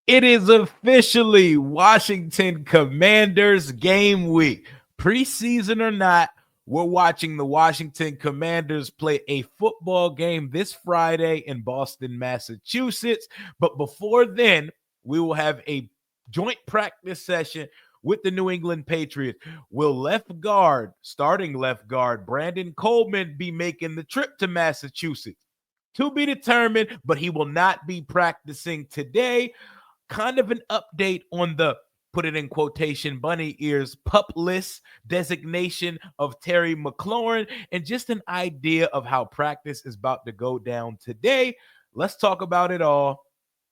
It is officially Washington Commanders game week. Preseason or not, we're watching the Washington Commanders play a football game this Friday in Boston, Massachusetts. But before then, we will have a joint practice session with the New England Patriots. Will starting left guard, Brandon Coleman, be making the trip to Massachusetts? To be determined, but he will not be practicing today. Kind of an update on the, put it in quotation, bunny ears, pup-less designation of Terry McLaurin, and just an idea of how practice is about to go down today. Let's talk about it all.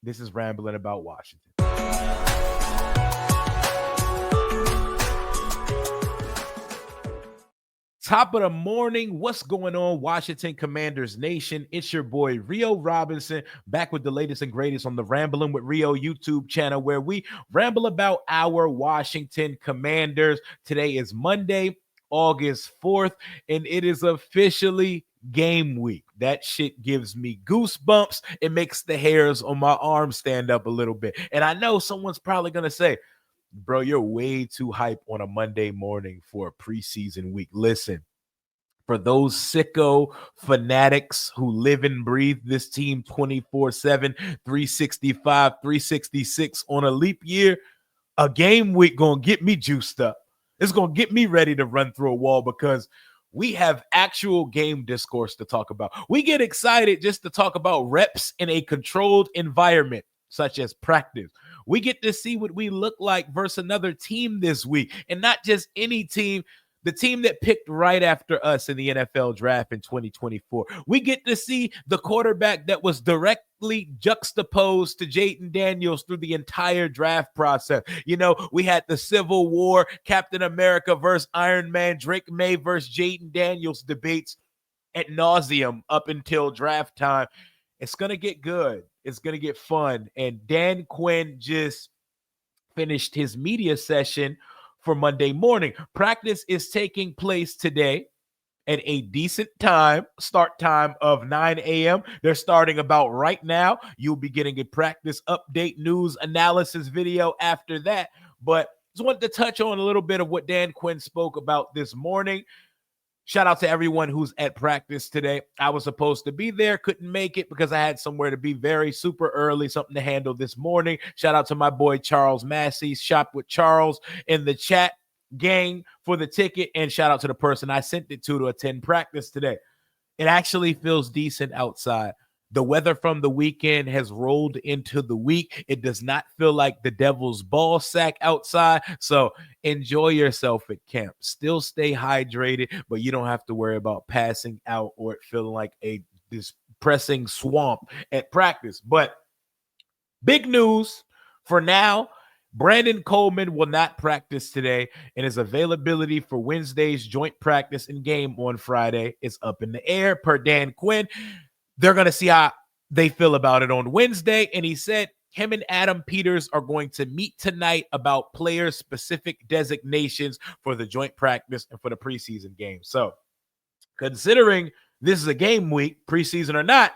This is Rambling About Washington. Top of the morning. What's going on, Washington Commanders Nation? It's your boy, Rio Robinson, back with the latest and greatest on the Rambling with Rio YouTube channel, where we ramble about our Washington Commanders. Today is Monday, August 4th, and it is officially game week. That shit gives me goosebumps. It makes the hairs on my arms stand up a little bit. And I know someone's probably going to say, bro, you're way too hype on a Monday morning for a preseason week. Listen, for those sicko fanatics who live and breathe this team 24/7, 365, 366 on a leap year, a game week gonna get me juiced up. It's gonna get me ready to run through a wall because we have actual game discourse to talk about. We get excited just to talk about reps in a controlled environment, such as practice. We get to see what we look like versus another team this week, and not just any team, the team that picked right after us in the NFL draft in 2024. We get to see the quarterback that was directly juxtaposed to Jayden Daniels through the entire draft process. You know, we had the Civil War, Captain America versus Iron Man, Drake May versus Jayden Daniels debates ad nauseum up until draft time. It's going to get good. It's going to get fun. And Dan Quinn just finished his media session for Monday morning. Practice is taking place today at a decent time, start time of 9 a.m. They're starting about right now. You'll be getting a practice update, news, analysis video after that. But just wanted to touch on a little bit of what Dan Quinn spoke about this morning. Shout out to everyone who's at practice today. I was supposed to be there, couldn't make it because I had somewhere to be very super early, something to handle this morning. Shout out to my boy Charles Massey, Shop with Charles in the chat gang for the ticket, and shout out to the person I sent it to attend practice today. It actually feels decent outside. The weather from the weekend has rolled into the week. It does not feel like the devil's ball sack outside. So enjoy yourself at camp. Still stay hydrated, but you don't have to worry about passing out or it feeling like a depressing swamp at practice. But big news for now, Brandon Coleman will not practice today, and his availability for Wednesday's joint practice and game on Friday is up in the air per Dan Quinn. They're going to see how they feel about it on Wednesday. And he said him and Adam Peters are going to meet tonight about player-specific designations for the joint practice and for the preseason game. So considering this is a game week, preseason or not,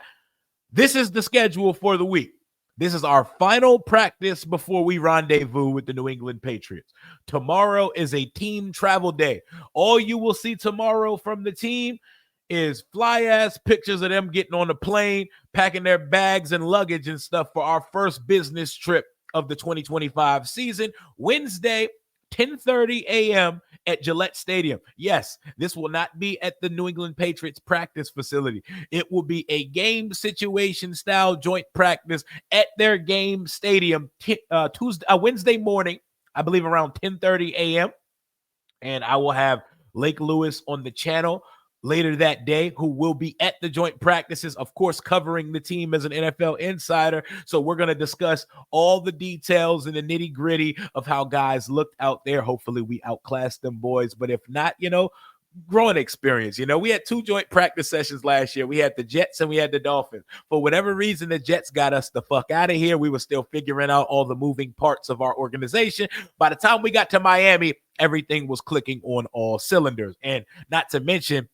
this is the schedule for the week. This is our final practice before we rendezvous with the New England Patriots. Tomorrow is a team travel day. All you will see tomorrow from the team is fly-ass pictures of them getting on the plane, packing their bags and luggage and stuff for our first business trip of the 2025 season, Wednesday, 10:30 a.m. at Gillette Stadium. Yes, this will not be at the New England Patriots practice facility. It will be a game situation style joint practice at their game stadium Wednesday morning, I believe around 10:30 a.m. And I will have Lake Lewis on the channel later that day, who will be at the joint practices, of course, covering the team as an NFL insider. So we're going to discuss all the details and the nitty gritty of how guys looked out there. Hopefully we outclassed them boys, but if not, growing experience. We had two joint practice sessions last year. We had the Jets and we had the Dolphins. For whatever reason, the Jets got us the fuck out of here. We were still figuring out all the moving parts of our organization. By the time we got to Miami, everything was clicking on all cylinders. And not to mention,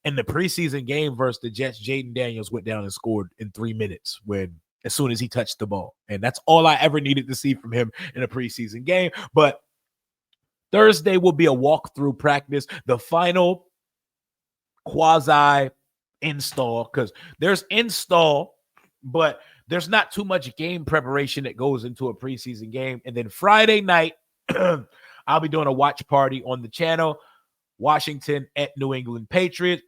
in the preseason game versus the Jets, Jayden Daniels went down and scored in 3 minutes when as soon as he touched the ball. And that's all I ever needed to see from him in a preseason game. But Thursday will be a walkthrough practice, the final quasi install, because there's install, but there's not too much game preparation that goes into a preseason game. And then Friday night, I'll be doing a watch party on the channel, Washington at New England Patriots.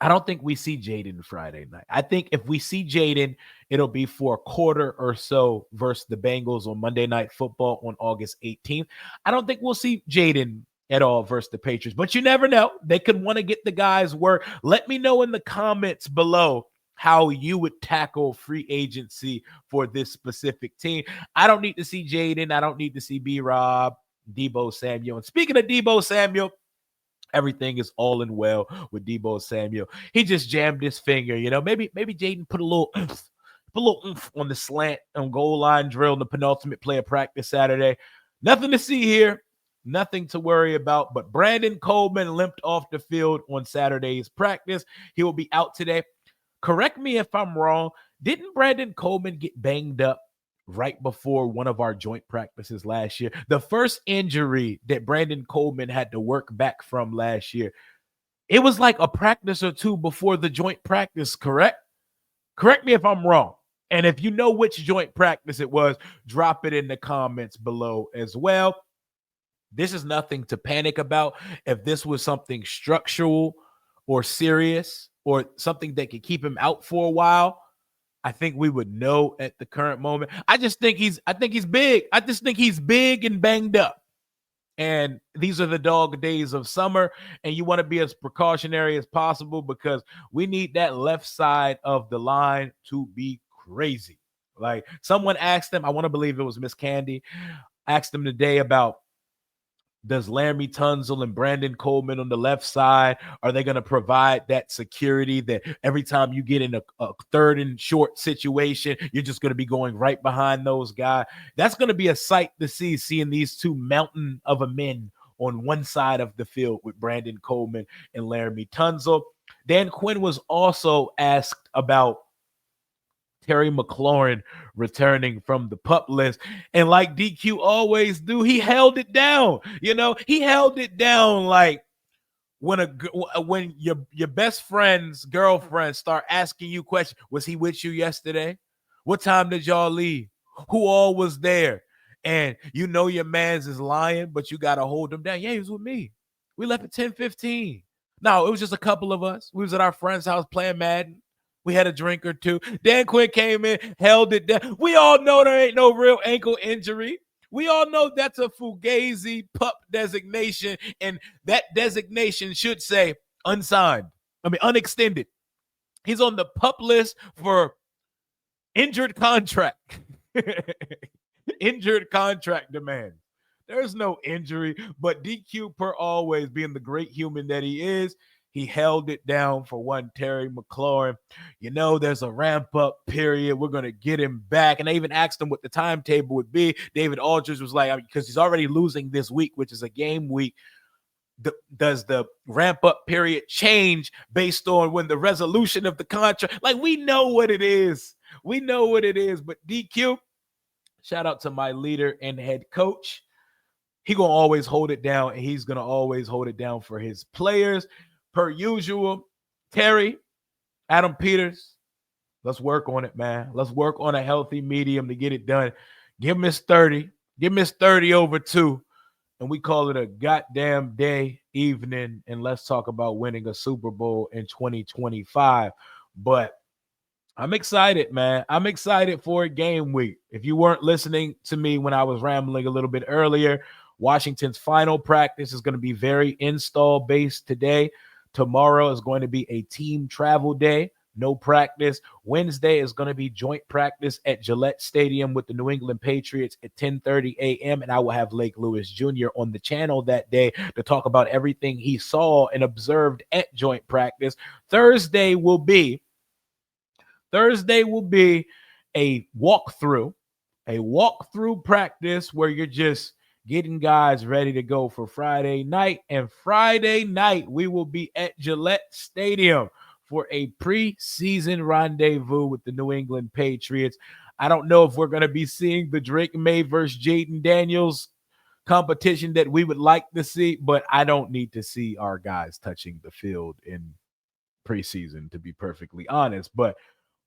I don't think we see Jaden Friday night. I think if we see Jaden, it'll be for a quarter or so versus the Bengals on Monday Night Football on August 18th. I don't think we'll see Jaden at all versus the Patriots, but you never know. They could want to get the guys work. Let me know in the comments below how you would tackle free agency for this specific team. I don't need to see Jaden. I don't need to see B-Rob, Deebo Samuel. And speaking of Deebo Samuel, everything is all in well with Deebo Samuel. He just jammed his finger. Maybe Jaden put a little oomph on the slant on goal line drill in the penultimate play of practice Saturday. Nothing to see here. Nothing to worry about. But Brandon Coleman limped off the field on Saturday's practice. He will be out today. Correct me if I'm wrong. Didn't Brandon Coleman get banged up right before one of our joint practices last year? The first injury that Brandon Coleman had to work back from last year, it was like a practice or two before the joint practice, correct? Correct me if I'm wrong. And if you know which joint practice it was, drop it in the comments below as well. This is nothing to panic about. If this was something structural or serious or something that could keep him out for a while, I think we would know at the current moment. I think he's big. I just think he's big and banged up. And these are the dog days of summer, and you want to be as precautionary as possible because we need that left side of the line to be crazy. Like someone asked him, I want to believe it was Miss Candy, asked him today about, does Laramie Tunsil and Brandon Coleman on the left side, are they going to provide that security that every time you get in a third and short situation, you're just going to be going right behind those guys? That's going to be a sight to see, seeing these two mountain of a men on one side of the field with Brandon Coleman and Laramie Tunsil. Dan Quinn was also asked about Terry McLaurin returning from the PUP list. And like DQ always do, he held it down. He held it down like when your best friend's girlfriend start asking you questions. Was he with you yesterday? What time did y'all leave? Who all was there? And your man's is lying, but you got to hold him down. Yeah, he was with me. We left at 10:15. No, it was just a couple of us. We was at our friend's house playing Madden. We had a drink or two. Dan Quinn came in, held it down. We all know there ain't no real ankle injury. We all know that's a Fugazi PUP designation, and that designation should say unsigned. Unextended. He's on the PUP list for injured contract. Injured contract demand. There's no injury, but DQ, per always, being the great human that he is, he held it down for one Terry McLaurin. There's a ramp-up period. We're going to get him back. And I even asked him what the timetable would be. David Aldridge was like, because he's already losing this week, which is a game week, does the ramp-up period change based on when the resolution of the contract? Like, we know what it is. We know what it is. But DQ, shout out to my leader and head coach. He going to always hold it down, and he's going to always hold it down for his players. Per usual, Terry, Adam Peters, let's work on it, man. Let's work on a healthy medium to get it done. Give Miss 30. Give Miss 30 over 2, and we call it a goddamn day, evening, and let's talk about winning a Super Bowl in 2025. But I'm excited, man. I'm excited for a game week. If you weren't listening to me when I was rambling a little bit earlier, Washington's final practice is going to be very install-based today. Tomorrow is going to be a team travel day, no practice. Wednesday is going to be joint practice at Gillette Stadium with the New England Patriots at 10:30 a.m. And I will have Lake Lewis Jr. on the channel that day to talk about everything he saw and observed at joint practice. Thursday will be a walkthrough practice where you're just getting guys ready to go for Friday night. And Friday night, we will be at Gillette Stadium for a preseason rendezvous with the New England Patriots. I don't know if we're going to be seeing the Drake May versus Jaden Daniels competition that we would like to see, but I don't need to see our guys touching the field in preseason, to be perfectly honest. But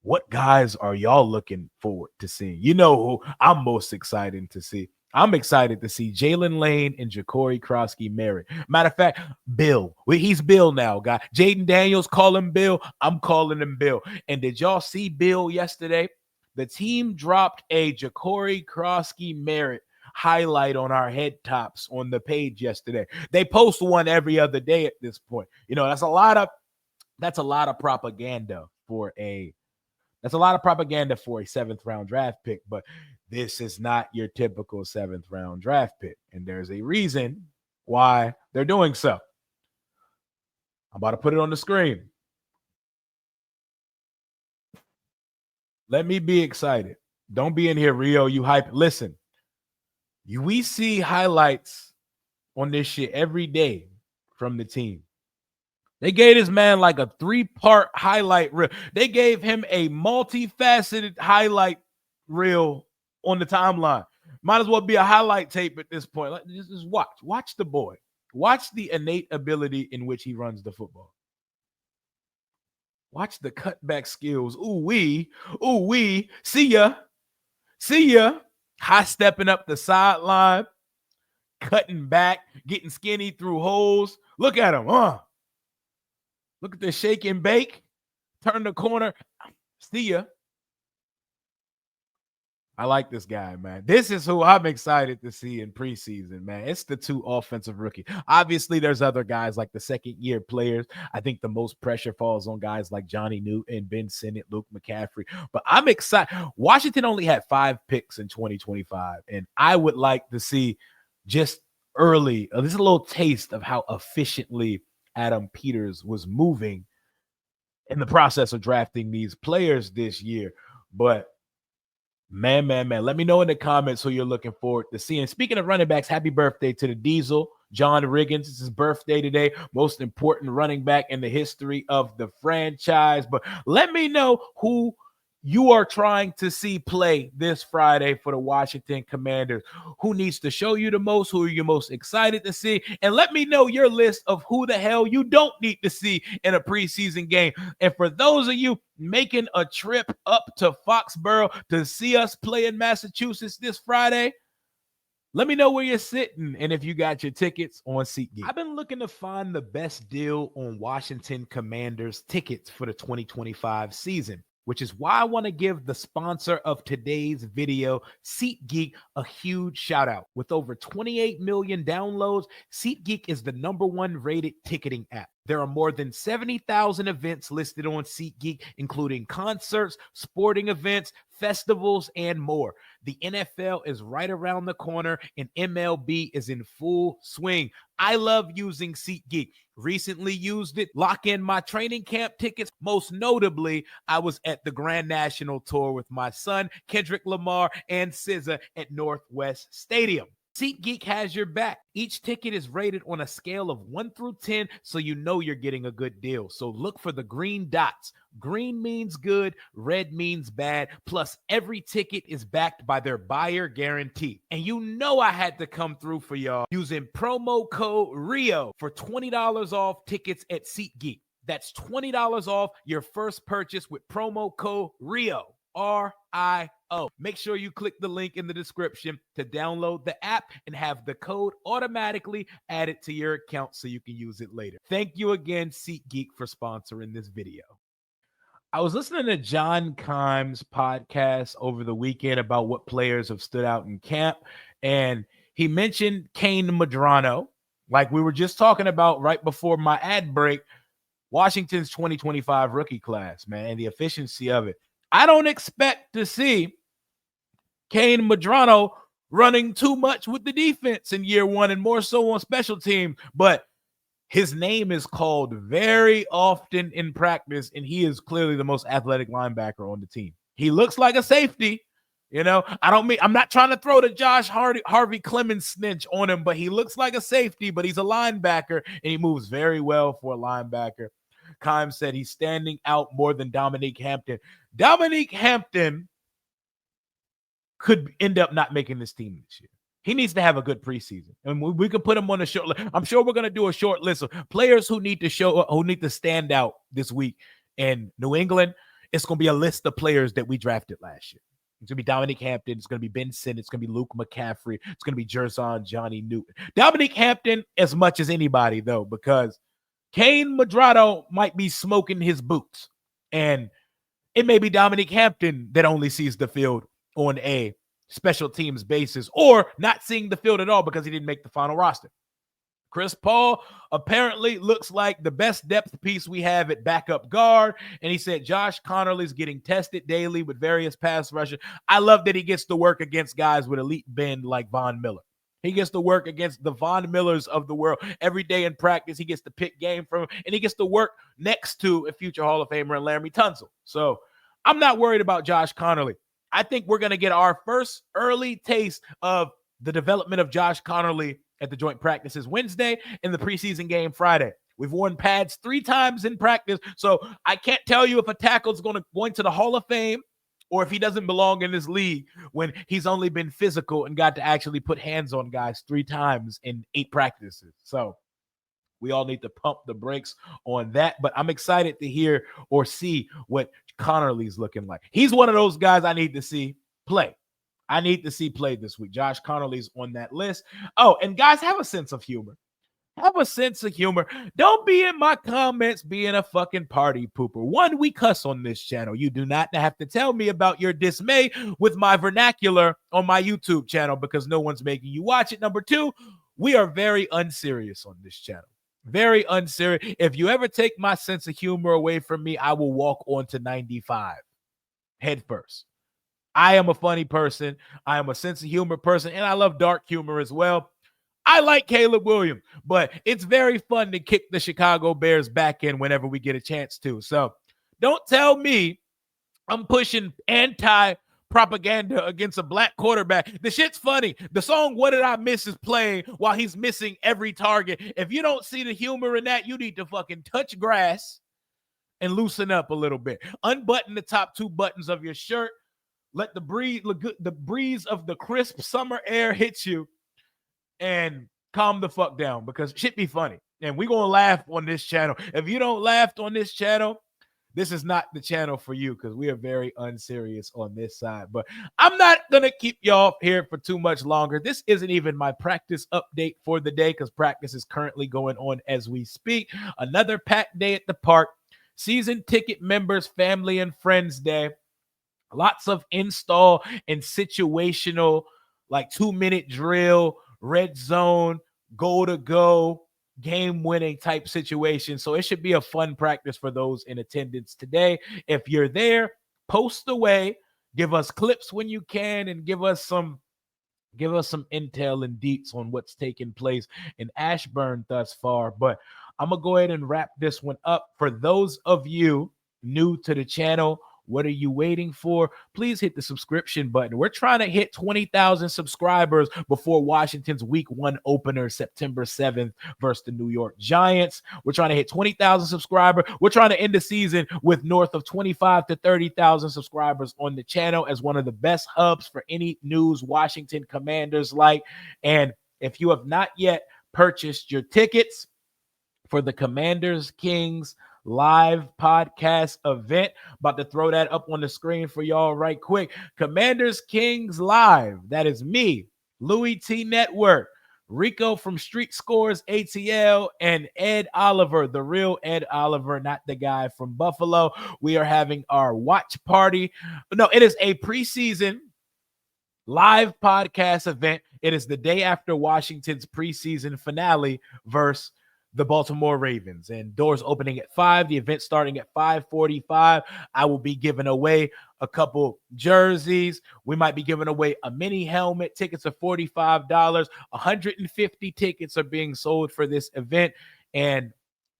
what guys are y'all looking forward to seeing? You know who I'm most excited to see? I'm excited to see Jalen Lane and Ja'Cory Krosky-Merritt. Matter of fact, Bill. He's Bill now, guy. Jaden Daniels, call him Bill. I'm calling him Bill. And did y'all see Bill yesterday? The team dropped a Ja'Cory Krosky-Merritt highlight on our head tops on the page yesterday. They post one every other day at this point. You know, that's a lot of propaganda for a 7th round draft pick, but this is not your typical 7th round draft pick. And there's a reason why they're doing so. I'm about to put it on the screen. Let me be excited. Don't be in here, Rio. You hype. Listen, we see highlights on this shit every day from the team. They gave this man like a 3-part highlight reel. They gave him a multifaceted highlight reel on the timeline. Might as well be a highlight tape at this point. Just watch the boy. Watch the innate ability in which he runs the football. Watch the cutback skills. Ooh-wee. See ya. High stepping up the sideline, cutting back, getting skinny through holes. Look at him. Look at the shake and bake. Turn the corner. See ya. I like this guy, man. This is who I'm excited to see in preseason, man. It's the 2 offensive rookies. Obviously, there's other guys like the second-year players. I think the most pressure falls on guys like Johnny Newton, Ben Sinnott, Luke McCaffrey. But I'm excited. Washington only had 5 picks in 2025, and I would like to see just early, this is a little taste of how efficiently Adam Peters was moving in the process of drafting these players this year. But man, let me know in the comments who you're looking forward to seeing. Speaking of running backs, happy birthday to the Diesel, John Riggins. It's his birthday today. Most important running back in the history of the franchise. But let me know who you are trying to see play this Friday for the Washington Commanders. Who needs to show you the most? Who are you most excited to see? And let me know your list of who the hell you don't need to see in a preseason game. And for those of you making a trip up to Foxborough to see us play in Massachusetts this Friday, let me know where you're sitting and if you got your tickets on SeatGeek. I've been looking to find the best deal on Washington Commanders tickets for the 2025 season, which is why I want to give the sponsor of today's video, SeatGeek, a huge shout out. With over 28 million downloads, SeatGeek is the #1 rated ticketing app. There are more than 70,000 events listed on SeatGeek, including concerts, sporting events, festivals, and more. The NFL is right around the corner, and MLB is in full swing. I love using SeatGeek. Recently used it, lock in my training camp tickets. Most notably, I was at the Grand National Tour with my son, Kendrick Lamar, and SZA at Northwest Stadium. SeatGeek has your back. Each ticket is rated on a scale of 1 through 10, so you know you're getting a good deal. So look for the green dots. Green means good, red means bad. Plus, every ticket is backed by their buyer guarantee. And you know I had to come through for y'all using promo code RIO for $20 off tickets at SeatGeek. That's $20 off your first purchase with promo code RIO. RIO. Make sure you click the link in the description to download the app and have the code automatically added to your account so you can use it later. Thank you again, SeatGeek, for sponsoring this video. I was listening to John Keim's podcast over the weekend about what players have stood out in camp, and he mentioned Kane Medrano, like we were just talking about right before my ad break. Washington's 2025 rookie class, man, and the efficiency of it. I don't expect to see Kane Medrano running too much with the defense in year 1 and more so on special teams, but his name is called very often in practice, and he is clearly the most athletic linebacker on the team. He looks like a safety. You know, I'm not trying to throw the Josh Harvey Clemens snitch on him, but he looks like a safety, but he's a linebacker, and he moves very well for a linebacker. Kime said he's standing out more than Dominique Hampton. Dominique Hampton could end up not making this team this year. He needs to have a good preseason, and we can put him on a short list. I'm sure we're going to do a short list of players who need to stand out this week in New England. It's going to be a list of players that we drafted last year. It's going to be Dominique Hampton. It's going to be Ben Simmons. It's going to be Luke McCaffrey. It's going to be Jerzon Johnny Newton. Dominique Hampton as much as anybody, though, because Kane Madrado might be smoking his boots, and it may be Dominique Hampton that only sees the field on a special teams basis or not seeing the field at all because he didn't make the final roster. Chris Paul apparently looks like the best depth piece we have at backup guard. And he said Josh Connerly's getting tested daily with various pass rushers. I love that he gets to work against guys with elite bend like Von Miller. He gets to work against the Von Millers of the world every day in practice. He gets to pick game from him, and he gets to work next to a future Hall of Famer and Laremy Tunsil. So I'm not worried about Josh Connerly. I think we're going to get our first early taste of the development of Josh Connerly at the joint practices Wednesday and the preseason game Friday. We've worn pads 3 times in practice, so I can't tell you if a tackle is going to the Hall of Fame or if he doesn't belong in this league when he's only been physical and got to actually put hands on guys 3 times in 8 practices. So we all need to pump the brakes on that, but I'm excited to hear or see what Connerly's looking like. He's one of those guys I need to see play. I need to see play this week. Josh Connerly's on that list. Oh, and guys, have a sense of humor. Have a sense of humor. Don't be in my comments being a fucking party pooper. 1, we cuss on this channel. You do not have to tell me about your dismay with my vernacular on my YouTube channel because no one's making you watch it. Number 2, we are very unserious on this channel. Very unserious. If you ever take my sense of humor away from me, I will walk onto 95 head first. I am a funny person. I am a sense of humor person, and I love dark humor as well. I like Caleb Williams, but it's very fun to kick the Chicago Bears back in whenever we get a chance to. So don't tell me I'm pushing anti-propaganda against a black quarterback. The shit's funny. The song What Did I Miss is playing while he's missing every target. If you don't see the humor in that, you need to fucking touch grass and loosen up a little bit. Unbutton the top 2 buttons of your shirt. Let the breeze of the crisp summer air hit you and calm the fuck down because shit be funny. And we're going to laugh on this channel. If you don't laugh on this channel, this is not the channel for you because we are very unserious on this side. But I'm not going to keep y'all here for too much longer. This isn't even my practice update for the day because practice is currently going on as we speak. Another packed day at the park. Season ticket members, family, and friends day. Lots of install and situational, like 2-minute drill, red zone, goal to go, game winning type situation. So it should be a fun practice for those in attendance today. If you're there, post away, give us clips when you can, and give us some intel and deets on what's taking place in Ashburn thus far. But I'm gonna go ahead and wrap this one up. For those of you new to the channel, what are you waiting for? Please hit the subscription button. We're trying to hit 20,000 subscribers before Washington's week 1 opener, September 7th versus the New York Giants. We're trying to hit 20,000 subscribers. We're trying to end the season with north of 25 to 30,000 subscribers on the channel as one of the best hubs for any news Washington Commanders like. And if you have not yet purchased your tickets for the Commanders Kings live podcast event, about to throw that up on the screen for y'all right quick. Commanders Kings live. That is me, Louis T Network, Rico from Street Scores ATL, and Ed Oliver, the real Ed Oliver, not the guy from Buffalo. We are having our watch party. No, it is a preseason live podcast event. It is the day after Washington's preseason finale versus the Baltimore Ravens, and doors opening at 5, the event starting at 5:45. I will be giving away a couple jerseys. We might be giving away a mini helmet. Tickets are $45. 150 tickets are being sold for this event, and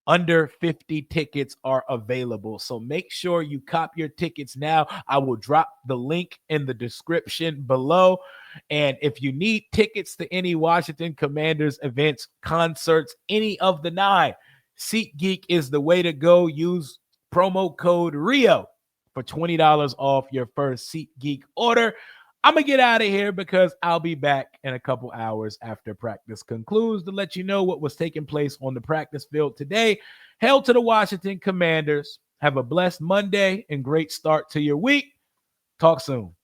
under 50 tickets are available. So make sure you cop your tickets now. I will drop the link in the description below. And if you need tickets to any Washington Commanders events, concerts, any of the 9, SeatGeek is the way to go. Use promo code RIO for $20 off your first SeatGeek order. I'm going to get out of here because I'll be back in a couple hours after practice concludes to let you know what was taking place on the practice field today. Hail to the Washington Commanders. Have a blessed Monday and great start to your week. Talk soon.